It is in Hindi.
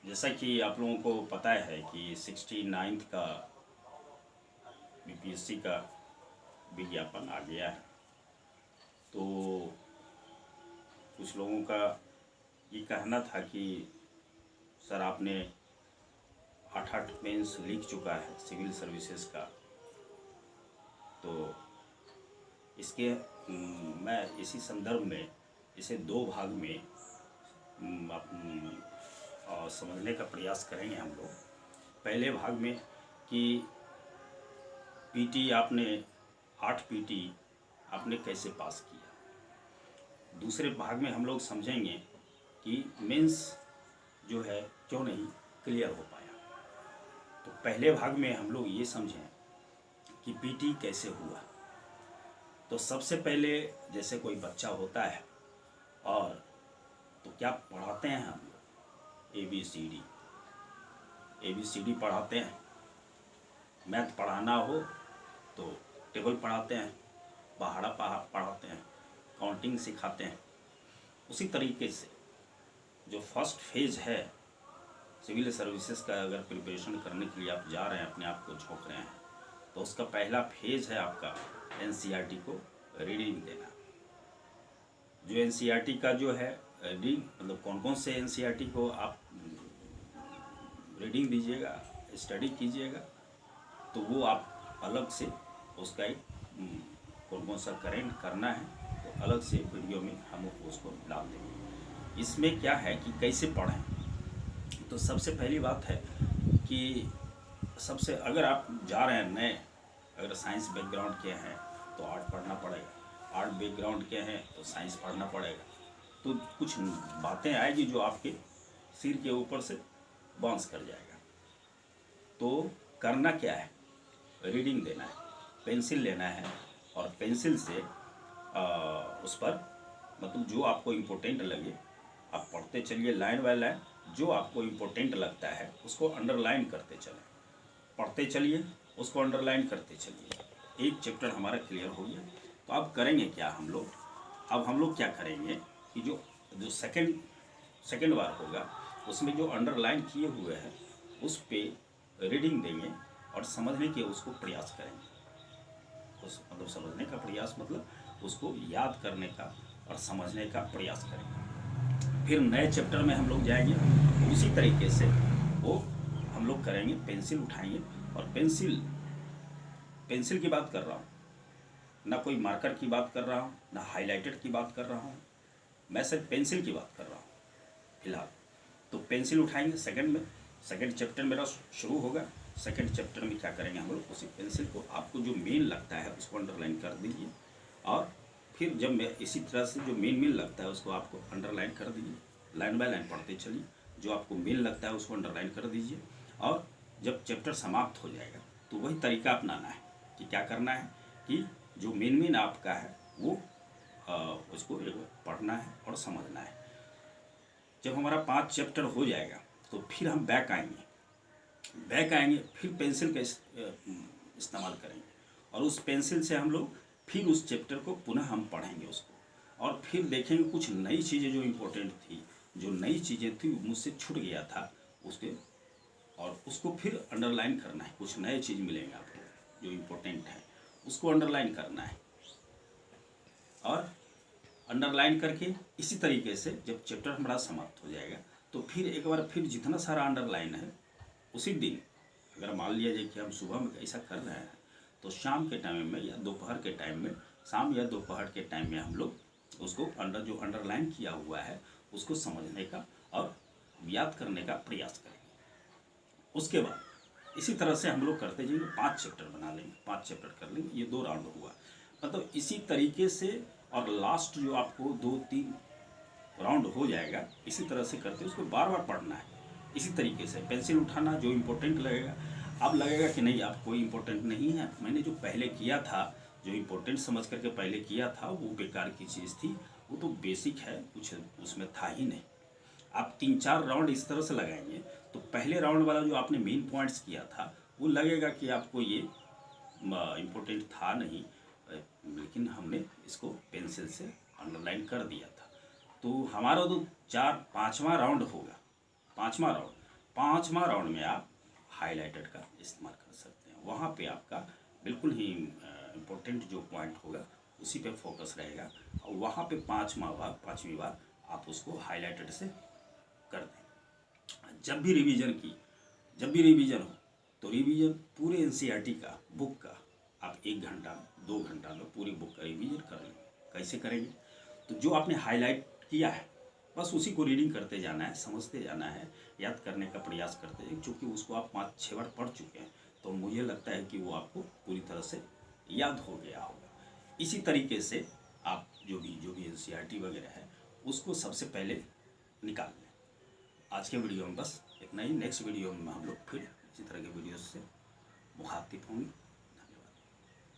जैसा कि आप लोगों को पता है कि 69th का बीपीएससी का विज्ञापन आ गया है। तो कुछ लोगों का ये कहना था कि सर आपने 8 मेंस लिख चुका है सिविल सर्विसेज का, तो इसके मैं इसी संदर्भ में इसे 2 भाग में समझने का प्रयास करेंगे हम लोग। पहले भाग में कि पीटी आपने 8 पीटी आपने कैसे पास किया। दूसरे भाग में हम लोग समझेंगे कि मेंस जो है क्यों नहीं क्लियर हो पाया। तो पहले भाग में हम लोग ये समझें कि पीटी कैसे हुआ। तो सबसे पहले जैसे कोई बच्चा होता है और तो क्या पढ़ाते हैं हम लोग, ए बी सी डी पढ़ाते हैं। मैथ पढ़ाना हो तो टेबल पढ़ाते हैं, पहाड़ा पढ़ाते हैं, काउंटिंग सिखाते हैं। उसी तरीके से जो फर्स्ट फेज है सिविल सर्विसेज का, अगर प्रिपरेशन करने के लिए आप जा रहे हैं, अपने आप को झोंक रहे हैं, तो उसका पहला फेज है आपका एनसीईआरटी को रीडिंग देना। जो एनसीईआरटी का जो है रीडिंग, मतलब कौन कौन से एनसीईआरटी को आप रीडिंग दीजिएगा, स्टडी कीजिएगा, तो वो आप अलग से उसका एक कौन कौन सा करेंट करना है तो अलग से वीडियो में हम उसको डाल देंगे। इसमें क्या है कि कैसे पढ़ें। तो सबसे पहली बात है कि सबसे अगर आप जा रहे हैं नए, अगर साइंस बैकग्राउंड के हैं तो आर्ट पढ़ना पड़ेगा, आर्ट बैकग्राउंड के हैं तो साइंस पढ़ना पड़ेगा। तो कुछ बातें आएगी जो आपके सिर के ऊपर से बाउंस कर जाएगा। तो करना क्या है, रीडिंग देना है, पेंसिल लेना है और पेंसिल से उस पर मतलब जो आपको इम्पोर्टेंट लगे आप पढ़ते चलिए, लाइन बाय लाइन। जो आपको इम्पोर्टेंट लगता है उसको अंडरलाइन करते चलें, पढ़ते चलिए, उसको अंडरलाइन करते चलिए। एक चैप्टर हमारा क्लियर हो गया। तो अब करेंगे क्या हम लोग, अब हम लोग क्या करेंगे कि जो जो सेकेंड बार होगा उसमें जो अंडरलाइन किए हुए हैं उस पर रीडिंग देंगे और समझने के उसको प्रयास करेंगे। उस मतलब समझने का प्रयास मतलब उसको याद करने का और समझने का प्रयास करेंगे। फिर नए चैप्टर में हम लोग जाएंगे, उसी तरीके से वो हम लोग करेंगे। पेंसिल उठाएंगे और पेंसिल की बात कर रहा हूँ, ना कोई मार्कर की बात कर रहा हूँ, ना हाइलाइटेड की बात कर रहा हूँ, मैं सिर्फ पेंसिल की बात कर रहा हूँ फिलहाल। तो पेंसिल उठाएंगे सेकंड चैप्टर मेरा शुरू होगा। सेकंड चैप्टर में क्या करेंगे हम लोग, उसी पेंसिल को आपको जो मेन लगता है उसको अंडरलाइन कर दीजिए और फिर जब मैं इसी तरह से जो मेन लगता है उसको आपको अंडरलाइन कर दीजिए, लाइन बाय लाइन पढ़ते चलिए। जो आपको मेन लगता है उसको अंडरलाइन कर दीजिए और जब चैप्टर समाप्त हो जाएगा तो वही तरीका अपनाना है कि क्या करना है कि जो मेन आपका है वो उसको पढ़ना है और समझना है। जब हमारा 5 चैप्टर हो जाएगा तो फिर हम बैक आएंगे, फिर पेंसिल का इस्तेमाल करेंगे और उस पेंसिल से हम लोग फिर उस चैप्टर को पुनः हम पढ़ेंगे उसको और फिर देखेंगे कुछ नई चीज़ें जो इम्पोर्टेंट थी, जो नई चीज़ें थी मुझसे छूट गया था उसके, और उसको फिर अंडरलाइन करना है। कुछ नए चीज़ मिलेंगे आपको जो इम्पोर्टेंट है उसको अंडरलाइन करना है और अंडरलाइन करके इसी तरीके से जब चैप्टर हमारा समाप्त हो जाएगा तो फिर एक बार फिर जितना सारा अंडरलाइन है उसी दिन, अगर मान लिया जाए कि हम सुबह में ऐसा कर रहे हैं तो शाम के टाइम में या दोपहर के टाइम में, शाम या दोपहर के टाइम में हम लोग उसको जो अंडरलाइन किया हुआ है उसको समझने का और याद करने का प्रयास करेंगे। उसके बाद इसी तरह से हम लोग करते जाएंगे, 5 चैप्टर बना लेंगे, 5 चैप्टर कर लेंगे। ये 2 राउंड हुआ, मतलब इसी तरीके से। और लास्ट जो आपको 2-3 राउंड हो जाएगा इसी तरह से करते उसको बार बार पढ़ना है। इसी तरीके से पेंसिल उठाना, जो इम्पोर्टेंट लगेगा। अब लगेगा कि नहीं आप कोई इम्पोर्टेंट नहीं है, मैंने जो पहले किया था, जो इम्पोर्टेंट समझ करके पहले किया था वो बेकार की चीज़ थी, वो तो बेसिक है, कुछ उसमें था ही नहीं। आप 3-4 राउंड इस तरह से लगाएंगे तो पहले राउंड वाला जो आपने मेन पॉइंट्स किया था वो लगेगा कि आपको ये इम्पोर्टेंट था नहीं, लेकिन हमने इसको पेंसिल से अंडरलाइन कर दिया था। तो हमारा तो 4-5वां राउंड होगा, 5वां राउंड 5वां राउंड में आप हाईलाइटेड का इस्तेमाल कर सकते हैं। वहाँ पे आपका बिल्कुल ही इम्पोर्टेंट जो पॉइंट होगा उसी पे फोकस रहेगा, और वहाँ पे 5वीं बार आप उसको हाईलाइटेड से कर दें। जब भी रिवीजन हो तो रिवीजन पूरे एनसीईआरटी का बुक का आप 1 घंटा 2 घंटा में पूरी बुक का रिवीजन कर लेंगे। कैसे करेंगे? तो जो आपने हाईलाइट किया है बस उसी को रीडिंग करते जाना है, समझते जाना है, याद करने का प्रयास करते जाइए। क्योंकि उसको आप 5-6 बार पढ़ चुके हैं तो मुझे लगता है कि वो आपको पूरी तरह से याद हो गया होगा। इसी तरीके से आप जो भी एनसीईआरटी वगैरह है उसको सबसे पहले निकाल लें। आज के वीडियो में बस इतना ही। नेक्स्ट वीडियो में हम लोग फिर इसी तरह के वीडियो से मुखातिब होंगे।